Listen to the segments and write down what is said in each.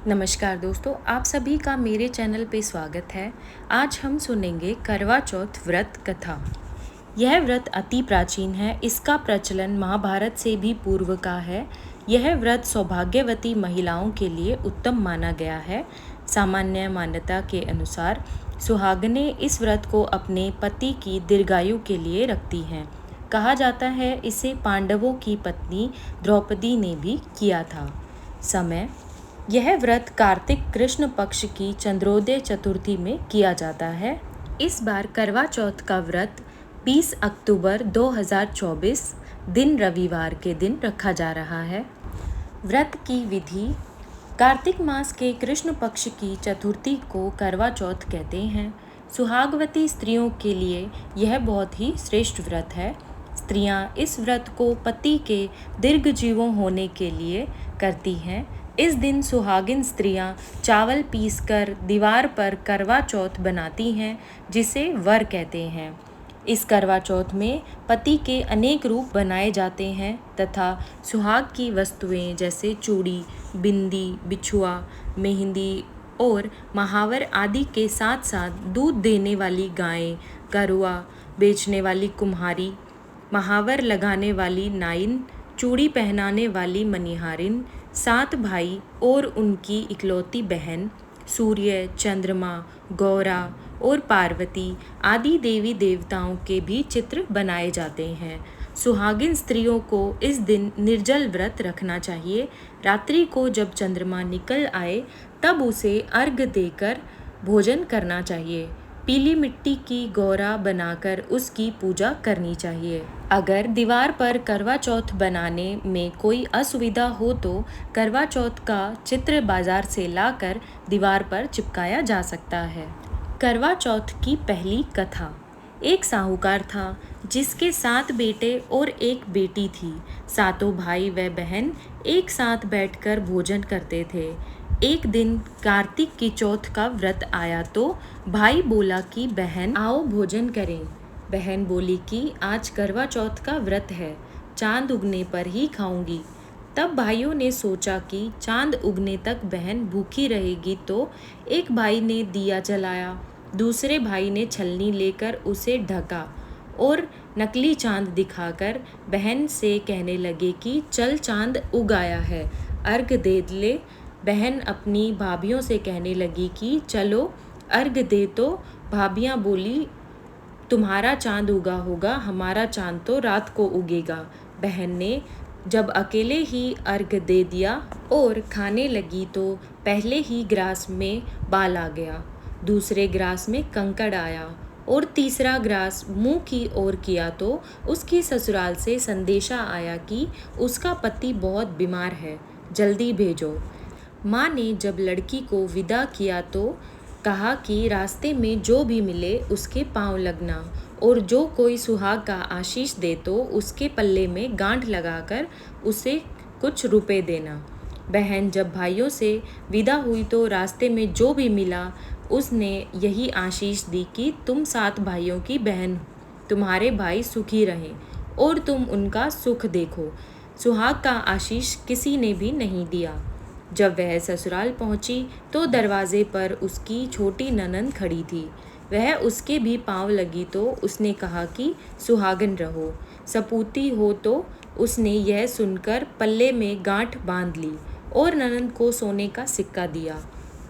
नमस्कार दोस्तों, आप सभी का मेरे चैनल पे स्वागत है। आज हम सुनेंगे करवा चौथ व्रत कथा। यह व्रत अति प्राचीन है। इसका प्रचलन महाभारत से भी पूर्व का है। यह व्रत सौभाग्यवती महिलाओं के लिए उत्तम माना गया है। सामान्य मान्यता के अनुसार सुहागनें इस व्रत को अपने पति की दीर्घायु के लिए रखती हैं। कहा जाता है इसे पांडवों की पत्नी द्रौपदी ने भी किया था। समय: यह व्रत कार्तिक कृष्ण पक्ष की चंद्रोदय चतुर्थी में किया जाता है। इस बार करवा चौथ का व्रत 20 अक्टूबर 2024 दिन रविवार के दिन रखा जा रहा है। व्रत की विधि: कार्तिक मास के कृष्ण पक्ष की चतुर्थी को करवा चौथ कहते हैं। सुहागवती स्त्रियों के लिए यह बहुत ही श्रेष्ठ व्रत है। स्त्रियां इस व्रत को पति के दीर्घ जीवों होने के लिए करती हैं। इस दिन सुहागिन स्त्रियां चावल पीसकर दीवार पर करवा चौथ बनाती हैं, जिसे वर कहते हैं। इस करवा चौथ में पति के अनेक रूप बनाए जाते हैं तथा सुहाग की वस्तुएं जैसे चूड़ी, बिंदी, बिछुआ, मेहंदी और महावर आदि के साथ साथ दूध देने वाली गायें, करुआ बेचने वाली कुम्हारी, महावर लगाने वाली नाइन, चूड़ी पहनाने वाली मनिहारिन, 7 भाई और उनकी इकलौती बहन, सूर्य, चंद्रमा, गौरा और पार्वती आदि देवी देवताओं के भी चित्र बनाए जाते हैं। सुहागिन स्त्रियों को इस दिन निर्जल व्रत रखना चाहिए। रात्रि को जब चंद्रमा निकल आए तब उसे अर्घ्य देकर भोजन करना चाहिए। पीली मिट्टी की गौरा बनाकर उसकी पूजा करनी चाहिए। अगर दीवार पर करवा चौथ बनाने में कोई असुविधा हो तो करवा चौथ का चित्र बाजार से लाकर दीवार पर चिपकाया जा सकता है। करवा चौथ की पहली कथा। एक साहूकार था जिसके 7 बेटे और एक बेटी थी। सातों भाई व बहन एक साथ बैठकर भोजन करते थे। एक दिन कार्तिक की चौथ का व्रत आया तो भाई बोला कि बहन आओ भोजन करें। बहन बोली कि आज करवा चौथ का व्रत है, चांद उगने पर ही खाऊंगी। तब भाइयों ने सोचा कि चांद उगने तक बहन भूखी रहेगी, तो एक भाई ने दिया जलाया, दूसरे भाई ने छलनी लेकर उसे ढका और नकली चांद दिखाकर बहन से कहने लगे कि चल चांद उग आया है, अर्घ दे ले। बहन अपनी भाभियों से कहने लगी कि चलो अर्घ दे, तो भाभियाँ बोली तुम्हारा चांद उगा होगा, हमारा चांद तो रात को उगेगा। बहन ने जब अकेले ही अर्घ दे दिया और खाने लगी तो पहले ही ग्रास में बाल आ गया, दूसरे ग्रास में कंकड़ आया और तीसरा ग्रास मुंह की ओर किया तो उसकी ससुराल से संदेशा आया कि उसका पति बहुत बीमार है, जल्दी भेजो। माँ ने जब लड़की को विदा किया तो कहा कि रास्ते में जो भी मिले उसके पांव लगना और जो कोई सुहाग का आशीष दे तो उसके पल्ले में गांठ लगाकर उसे कुछ रुपए देना। बहन जब भाइयों से विदा हुई तो रास्ते में जो भी मिला उसने यही आशीष दी कि तुम 7 भाइयों की बहन, तुम्हारे भाई सुखी रहें और तुम उनका सुख देखो। सुहाग का आशीष किसी ने भी नहीं दिया। जब वह ससुराल पहुंची तो दरवाजे पर उसकी छोटी ननंद खड़ी थी। वह उसके भी पांव लगी तो उसने कहा कि सुहागन रहो, सपूती हो, तो उसने यह सुनकर पल्ले में गांठ बांध ली और ननंद को सोने का सिक्का दिया।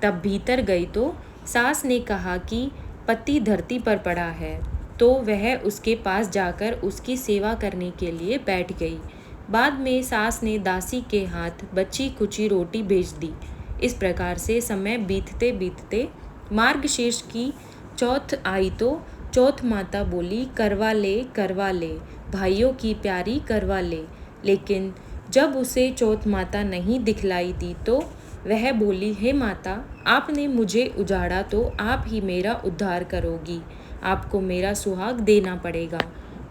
तब भीतर गई तो सास ने कहा कि पति धरती पर पड़ा है, तो वह उसके पास जाकर उसकी सेवा करने के लिए बैठ गई। बाद में सास ने दासी के हाथ बची कुची रोटी भेज दी। इस प्रकार से समय बीतते बीतते मार्गशीर्ष की चौथ आई तो चौथ माता बोली करवा ले, भाइयों की प्यारी करवा ले। लेकिन जब उसे चौथ माता नहीं दिखलाई दी तो वह बोली, हे माता, आपने मुझे उजाड़ा तो आप ही मेरा उद्धार करोगी, आपको मेरा सुहाग देना पड़ेगा।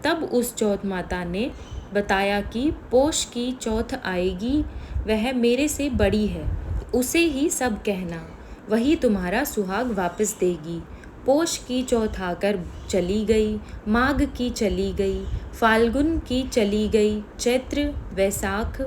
तब उस चौथ माता ने बताया कि पोष की चौथ आएगी, वह मेरे से बड़ी है, उसे ही सब कहना, वही तुम्हारा सुहाग वापस देगी। पोष की चौथ आकर चली गई, माघ की चली गई, फाल्गुन की चली गई, चैत्र, वैशाख,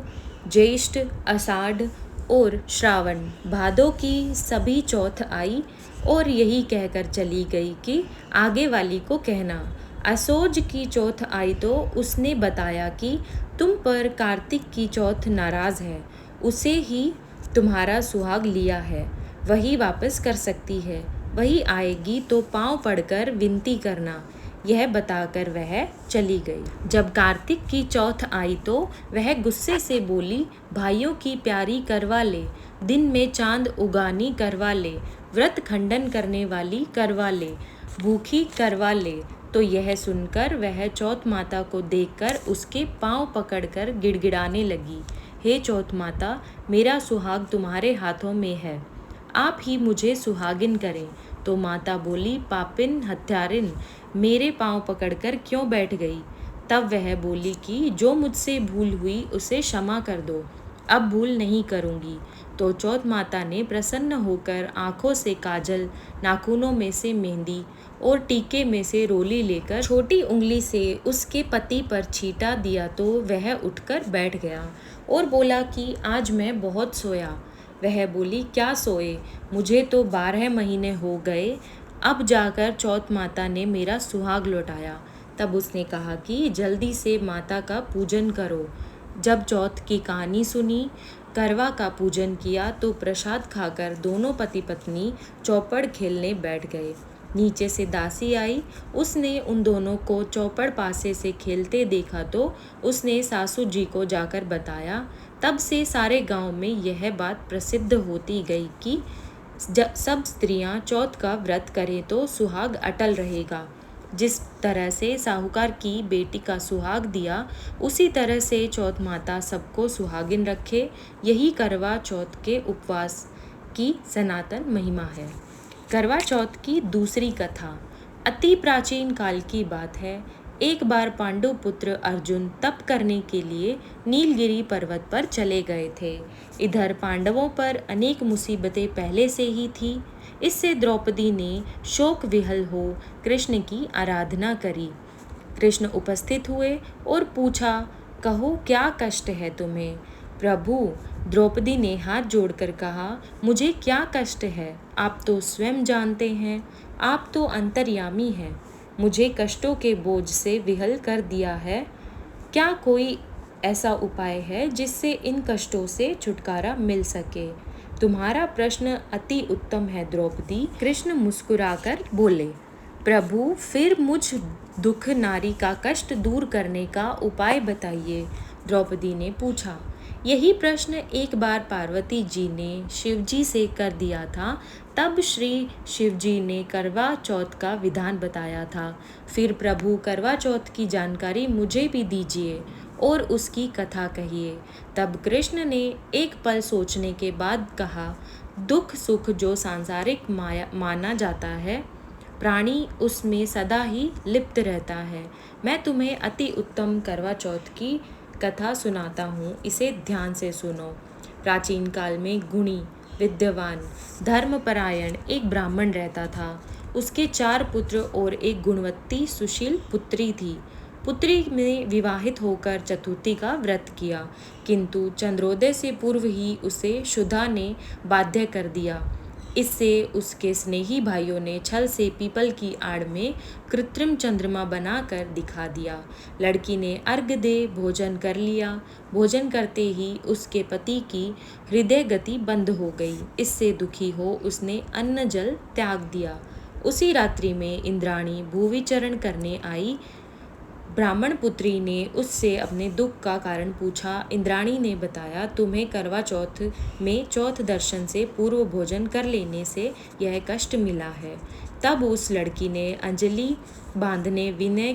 ज्येष्ठ, आषाढ़ और श्रावण भादों की सभी चौथ आई और यही कहकर चली गई कि आगे वाली को कहना। असोज की चौथ आई तो उसने बताया कि तुम पर कार्तिक की चौथ नाराज़ है, उसे ही तुम्हारा सुहाग लिया है, वही वापस कर सकती है, वही आएगी तो पाँव पड़कर विनती करना। यह बताकर वह चली गई। जब कार्तिक की चौथ आई तो वह गुस्से से बोली, भाइयों की प्यारी करवा ले, दिन में चांद उगानी करवा ले, व्रत खंडन करने वाली करवा ले, भूखी करवा ले। तो यह सुनकर वह चौथ माता को देखकर उसके पांव पकड़कर गिड़गिड़ाने लगी, हे चौथ माता, मेरा सुहाग तुम्हारे हाथों में है, आप ही मुझे सुहागिन करें। तो माता बोली, पापिन हत्यारिन, मेरे पांव पकड़कर क्यों बैठ गई? तब वह बोली कि जो मुझसे भूल हुई उसे क्षमा कर दो, अब भूल नहीं करूँगी। तो चौथ माता ने प्रसन्न होकर आँखों से काजल, नाखूनों में से मेहंदी और टीके में से रोली लेकर छोटी उंगली से उसके पति पर छींटा दिया तो वह उठकर बैठ गया और बोला कि आज मैं बहुत सोया। वह बोली, क्या सोए? मुझे तो 12 महीने हो गए, अब जाकर चौथ माता ने मेरा सुहाग लौटाया। तब उसने कहा कि जल्दी से माता का पूजन करो। जब चौथ की कहानी सुनी, करवा का पूजन किया तो प्रसाद खाकर दोनों पति पत्नी चौपड़ खेलने बैठ गए। नीचे से दासी आई, उसने उन दोनों को चौपड़ पासे से खेलते देखा तो उसने सासू जी को जाकर बताया। तब से सारे गांव में यह बात प्रसिद्ध होती गई कि सब स्त्रियां चौथ का व्रत करें तो सुहाग अटल रहेगा। जिस तरह से साहूकार की बेटी का सुहाग दिया, उसी तरह से चौथ माता सबको सुहागिन रखे। यही करवा चौथ के उपवास की सनातन महिमा है। करवा चौथ की दूसरी कथा अति प्राचीन काल की बात है। एक बार पांडु पुत्र अर्जुन तप करने के लिए नीलगिरी पर्वत पर चले गए थे। इधर पांडवों पर अनेक मुसीबतें पहले से ही थी। इससे द्रौपदी ने शोक विहल हो कृष्ण की आराधना करी। कृष्ण उपस्थित हुए और पूछा, कहो क्या कष्ट है तुम्हें? प्रभु, द्रौपदी ने हाथ जोड़कर कहा, मुझे क्या कष्ट है? आप तो स्वयं जानते हैं, आप तो अंतर्यामी हैं, मुझे कष्टों के बोझ से विहल कर दिया है। क्या कोई ऐसा उपाय है जिससे इन कष्टों से छुटकारा मिल सके? तुम्हारा प्रश्न अति उत्तम है द्रौपदी। कृष्ण मुस्कुराकर बोले, प्रभु, फिर मुझ दुख नारी का कष्ट दूर करने का उपाय बताइए। द्रौपदी ने पूछा। यही प्रश्न एक बार पार्वती जी ने शिव जी से कर दिया था। तब श्री शिव जी ने करवा चौथ का विधान बताया था। फिर प्रभु, करवा चौथ की जानकारी मुझे भी दीजिए और उसकी कथा कहिए। तब कृष्ण ने एक पल सोचने के बाद कहा, दुख सुख जो सांसारिक माया माना जाता है, प्राणी उसमें सदा ही लिप्त रहता है। मैं तुम्हें अति उत्तम करवा चौथ की कथा सुनाता हूँ, इसे ध्यान से सुनो। प्राचीन काल में गुणी, विद्वान, धर्मपरायण एक ब्राह्मण रहता था। उसके 4 पुत्र और एक गुणवती सुशील पुत्री थी। पुत्री ने विवाहित होकर चतुर्थी का व्रत किया, किंतु चंद्रोदय से पूर्व ही उसे शुदा ने बाध्य कर दिया। इससे उसके स्नेही भाइयों ने छल से पीपल की आड़ में कृत्रिम चंद्रमा बनाकर दिखा दिया। लड़की ने अर्घ्य दे भोजन कर लिया। भोजन करते ही उसके पति की हृदय गति बंद हो गई। इससे दुखी हो उसने अन्न जल त्याग दिया। उसी रात्रि में इंद्राणी भूविचरण करने आई। ब्राह्मण पुत्री ने उससे अपने दुख का कारण पूछा। इंद्राणी ने बताया, तुम्हें करवा चौथ में चौथ दर्शन से पूर्व भोजन कर लेने से यह कष्ट मिला है। तब उस लड़की ने अंजलि बांधने विनय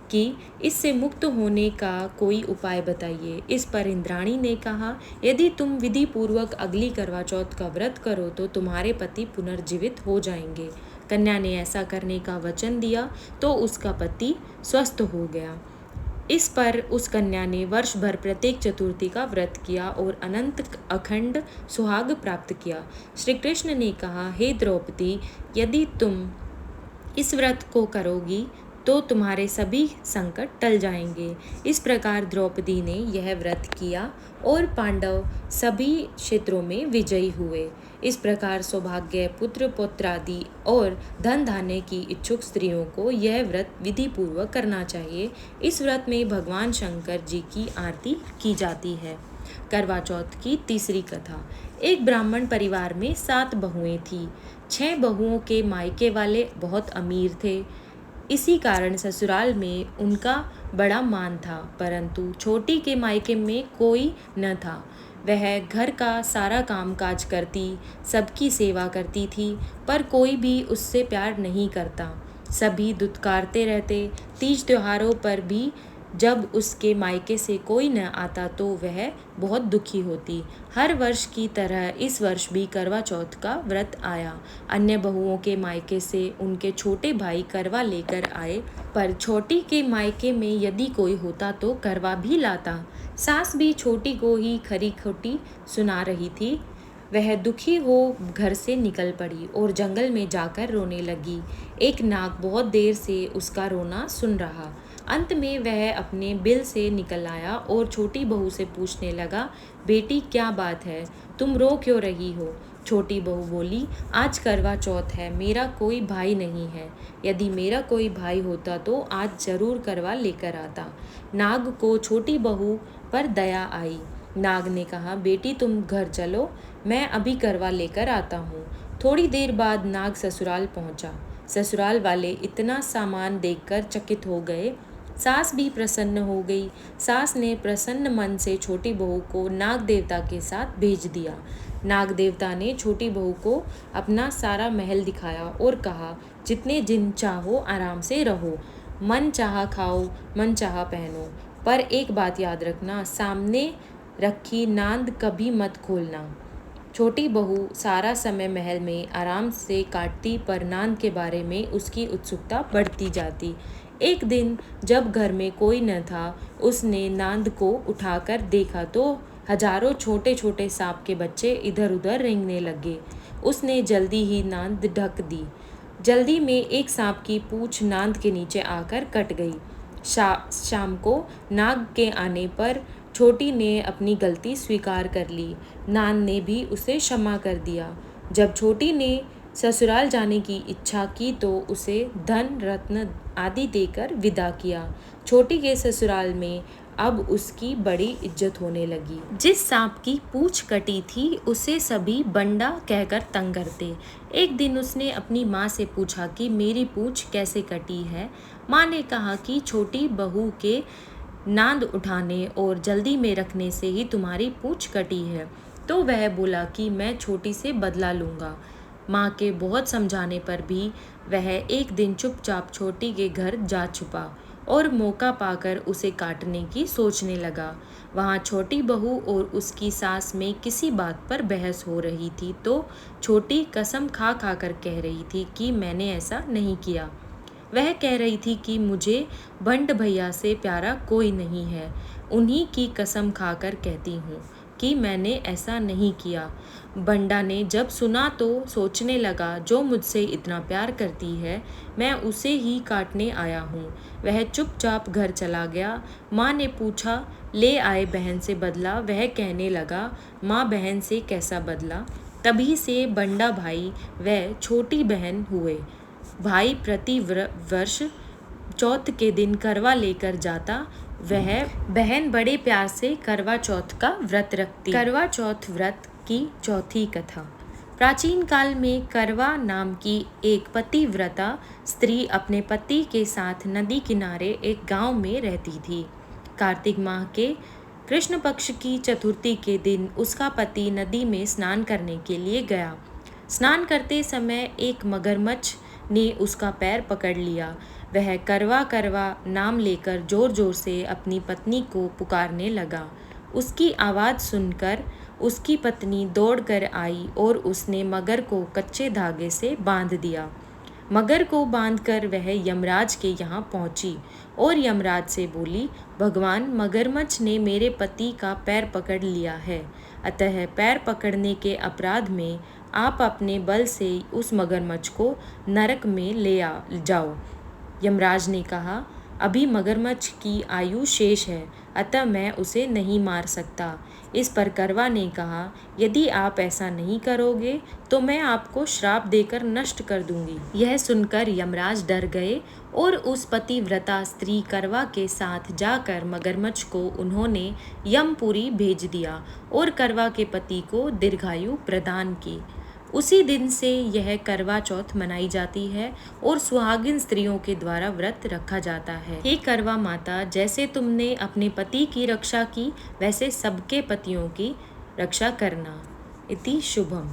की इससे मुक्त होने का कोई उपाय बताइए। इस पर इंद्राणी ने कहा, यदि तुम विधि पूर्वक अगली करवा चौथ का व्रत करो तो तुम्हारे पति पुनर्जीवित हो जाएंगे। कन्या ने ऐसा करने का वचन दिया तो उसका पति स्वस्थ हो गया। इस पर उस कन्या ने वर्ष भर प्रत्येक चतुर्थी का व्रत किया और अनंत अखंड सुहाग प्राप्त किया। श्री कृष्ण ने कहा, हे द्रौपदी, यदि तुम इस व्रत को करोगी तो तुम्हारे सभी संकट टल जाएंगे। इस प्रकार द्रौपदी ने यह व्रत किया और पांडव सभी क्षेत्रों में विजयी हुए। इस प्रकार सौभाग्य, पुत्र पौत्रादि और धन धान्य की इच्छुक स्त्रियों को यह व्रत विधि पूर्वक करना चाहिए। इस व्रत में भगवान शंकर जी की आरती की जाती है। करवा चौथ की तीसरी कथा। एक ब्राह्मण परिवार में 7 बहुएं थीं। 6 बहुओं के मायके वाले बहुत अमीर थे। इसी कारण ससुराल में उनका बड़ा मान था, परंतु छोटी के मायके में कोई न था। वह घर का सारा काम काज करती, सबकी सेवा करती थी, पर कोई भी उससे प्यार नहीं करता। सभी दुत्कारते रहते। तीज त्योहारों पर भी जब उसके मायके से कोई न आता तो वह बहुत दुखी होती। हर वर्ष की तरह इस वर्ष भी करवा चौथ का व्रत आया। अन्य बहुओं के मायके से उनके छोटे भाई करवा लेकर आए, पर छोटी के मायके में यदि कोई होता तो करवा भी लाता। सास भी छोटी को ही खरी खोटी सुना रही थी। वह दुखी हो घर से निकल पड़ी और जंगल में जाकर रोने लगी। एक नाग बहुत देर से उसका रोना सुन रहा। अंत में वह अपने बिल से निकल आया और छोटी बहू से पूछने लगा, बेटी क्या बात है, तुम रो क्यों रही हो? छोटी बहू बोली, आज करवा चौथ है, मेरा कोई भाई नहीं है। यदि मेरा कोई भाई होता तो आज जरूर करवा लेकर आता। नाग को छोटी बहू पर दया आई। नाग ने कहा, बेटी तुम घर चलो, मैं अभी करवा लेकर आता हूँ। थोड़ी देर बाद नाग ससुराल पहुँचा। ससुराल वाले इतना सामान देखकर चकित हो गए। सास भी प्रसन्न हो गई। सास ने प्रसन्न मन से छोटी बहू को नाग देवता के साथ भेज दिया। नाग देवता ने छोटी बहू को अपना सारा महल दिखाया और कहा, जितने दिन चाहो आराम से रहो, मन चाहा खाओ, मन चाहा पहनो, पर एक बात याद रखना, सामने रखी नांद कभी मत खोलना। छोटी बहू सारा समय महल में आराम से काटती, पर नांद के बारे में उसकी उत्सुकता बढ़ती जाती। एक दिन जब घर में कोई न था, उसने नांद को उठाकर देखा तो हजारों छोटे छोटे सांप के बच्चे इधर उधर रेंगने लगे। उसने जल्दी ही नांद ढक दी। जल्दी में एक सांप की पूंछ नांद के नीचे आकर कट गई। शाम को नाग के आने पर छोटी ने अपनी गलती स्वीकार कर ली। नांद ने भी उसे क्षमा कर दिया। जब छोटी ने ससुराल जाने की इच्छा की तो उसे धन रत्न आदि देकर विदा किया। छोटी के ससुराल में अब उसकी बड़ी इज्जत होने लगी। जिस सांप की पूंछ कटी थी उसे सभी बंडा कहकर तंग करते। एक दिन उसने अपनी माँ से पूछा कि मेरी पूंछ कैसे कटी है। माँ ने कहा कि छोटी बहू के नांद उठाने और जल्दी में रखने से ही तुम्हारी पूंछ कटी है। तो वह बोला कि मैं छोटी से बदला लूँगा। माँ के बहुत समझाने पर भी वह एक दिन चुपचाप छोटी के घर जा छुपा और मौका पाकर उसे काटने की सोचने लगा। वहाँ छोटी बहू और उसकी सास में किसी बात पर बहस हो रही थी तो छोटी कसम खा खा कर कह रही थी कि मैंने ऐसा नहीं किया। वह कह रही थी कि मुझे बंट भैया से प्यारा कोई नहीं है, उन्हीं की कसम खाकर कहती हूँ कि मैंने ऐसा नहीं किया। बंडा ने जब सुना तो सोचने लगा, जो मुझसे इतना प्यार करती है मैं उसे ही काटने आया हूँ। वह चुपचाप घर चला गया। माँ ने पूछा, ले आए बहन से बदला? वह कहने लगा, माँ बहन से कैसा बदला? तभी से बंडा भाई व छोटी बहन हुए। भाई प्रति वर्ष चौथ के दिन करवा लेकर जाता। वह बहन बड़े प्यार से करवा चौथ का व्रत रखती। करवा चौथ व्रत की चौथी कथा। प्राचीन काल में करवा नाम की एक पतिव्रता स्त्री अपने पति के साथ नदी किनारे एक गांव में रहती थी। कार्तिक माह के कृष्ण पक्ष की चतुर्थी के दिन उसका पति नदी में स्नान करने के लिए गया। स्नान करते समय एक मगरमच्छ ने उसका पैर पकड़ लिया। वह करवा करवा नाम लेकर जोर जोर से अपनी पत्नी को पुकारने लगा। उसकी आवाज़ सुनकर उसकी पत्नी दौड़कर आई और उसने मगर को कच्चे धागे से बांध दिया। मगर को बांधकर वह यमराज के यहाँ पहुँची और यमराज से बोली, भगवान, मगरमच्छ ने मेरे पति का पैर पकड़ लिया है, अतः पैर पकड़ने के अपराध में आप अपने बल से उस मगरमच्छ को नरक में ले जाओ। यमराज ने कहा, अभी मगरमच्छ की आयु शेष है, अतः मैं उसे नहीं मार सकता। इस पर करवा ने कहा, यदि आप ऐसा नहीं करोगे तो मैं आपको श्राप देकर नष्ट कर दूंगी। यह सुनकर यमराज डर गए और उस पतिव्रता स्त्री करवा के साथ जाकर मगरमच्छ को उन्होंने यमपुरी भेज दिया और करवा के पति को दीर्घायु प्रदान की। उसी दिन से यह करवा चौथ मनाई जाती है और सुहागिन स्त्रियों के द्वारा व्रत रखा जाता है। हे करवा माता, जैसे तुमने अपने पति की रक्षा की, वैसे सबके पतियों की रक्षा करना। इति शुभम।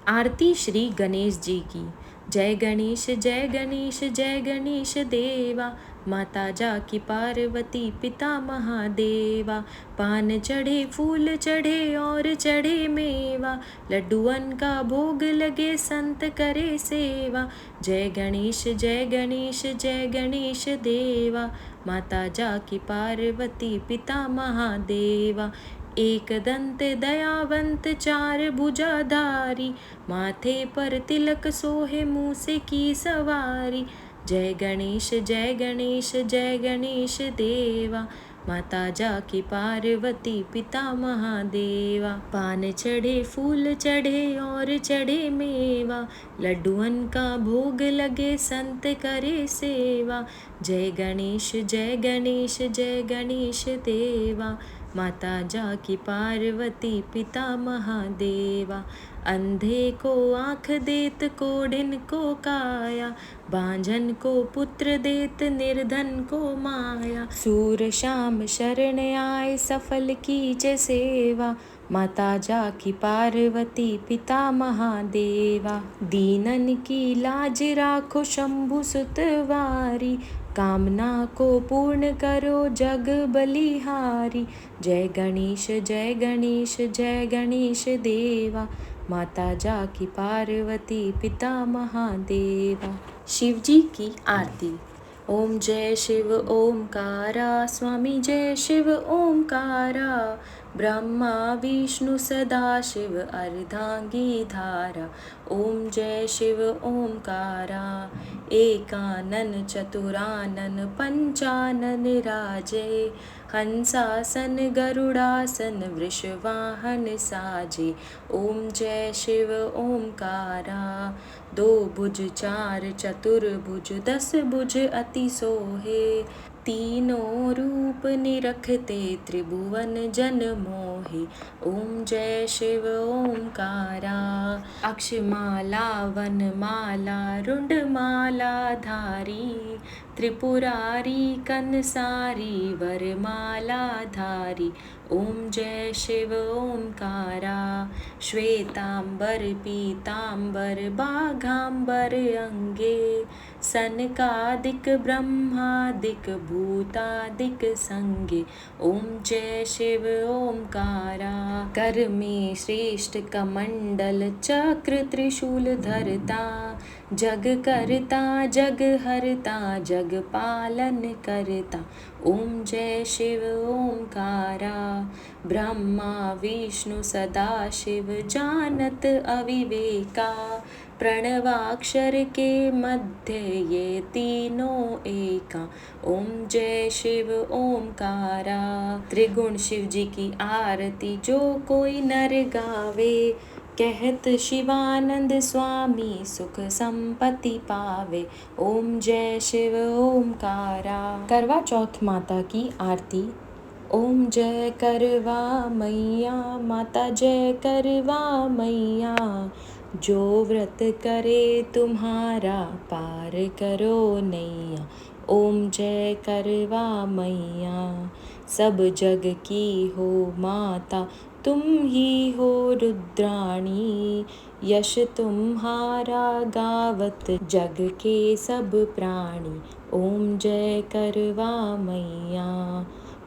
आरती श्री गणेश जी की। जय गणेश जय गणेश जय गणेश देवा, माता जाकी पार्वती पिता महादेवा। पान चढ़े फूल चढ़े और चढ़े मेवा, लड्डुअन का भोग लगे संत करे सेवा। जय गणेश जय गणेश जय गणेश देवा, माता जाकी पार्वती पिता महादेवा। एक दंत दयावंत चार भुजाधारी, माथे पर तिलक सोहे मूसे की सवारी। जय गणेश जय गणेश जय गणेश देवा, माता जाकी पार्वती पिता महादेवा। पान चढ़े फूल चढ़े और चढ़े मेवा, लड्डुअन का भोग लगे संत करे सेवा। जय गणेश जय गणेश जय गणेश देवा, माता जाकी पार्वती पिता महादेवा। अंधे को आँख देत कोढ़िन को काया, बांझन को पुत्र देत निर्धन को माया। सूर शाम शरण आए सफल कीजे सेवा, माता जाकी पार्वती पिता महादेवा। दीनन की लाज राखो शंभु सुतवारी, कामना को पूर्ण करो जग बलिहारी। जय गणेश जय गणेश जय गणेश देवा, माता जाकी पार्वती पिता महादेवा। शिव जी की आरती। ओम जय शिव ओमकारा, स्वामी जय शिव ओमकारा। ब्रह्मा विष्णु सदा शिव अर्धांगी धारा। ओम जय शिव ओमकारा, एकानन चतुरानन पंचानन राजे। हंसासन गरुड़ासन वृषवाहन साजे। ओम जय शिव ओमकारा, दो भुज चार चतुर्भुज दस भुज अति सोहे। तीनों रूप निरखते त्रिभुवन जन मोहे। ओम जय शिव ओमकारा, अक्षमाला वनमाला रुंडमाला धारी। त्रिपुरारी कंसारी वरमाला धारी। ओम जय शिव ओमकारा, श्वेतांबर पीतांबर बाघांबर अंगे। सनकादिक ब्रह्मादिक भूतादिक संगे। ओम जय शिव ओमकारा, कर में श्रेष्ठ कमंडल चक्र त्रिशूल धरता। जग करता जग हरता जग पालन करता। ओम जय शिव ओमकारा, ब्रह्मा विष्णु सदा शिव जानत अविवेका। प्रणवाक्षर के मध्य ये तीनों एका। ओम जय शिव ओमकारा। त्रिगुण शिव जी की आरती जो कोई नर गावे, कहत शिवानंद स्वामी सुख संपत्ति पावे। ओम जय शिव ओमकारा। करवा चौथ माता की आरती। ओम जय करवा मैया, माता जय करवा मैया। जो व्रत करे तुम्हारा पार करो नैया। ओम जय करवा मैया, सब जग की हो माता तुम ही हो रुद्राणी। यश तुम्हारा गावत जग के सब प्राणी। ओम जय करवा मैया।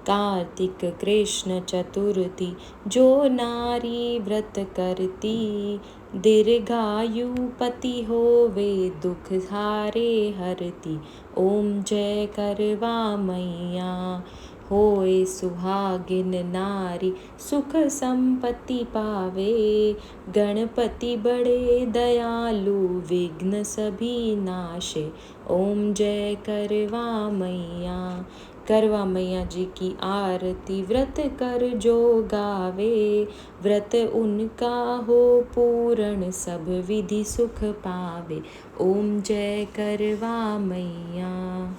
कार्तिक कृष्ण चतुर्थी जो नारी व्रत करती, दीर्घायु पति होवे दुख हारे हरती। ओम जय करवा मैया। होए सुहागिन नारी सुख संपत्ति पावे। गणपति बड़े दयालु विघ्न सभी नाशे। ओम जय करवा मैया। करवा मैया जी की आरती व्रत कर जो गावे। व्रत उनका हो पूर्ण सब विधि सुख पावे। ओम जय करवा मैया।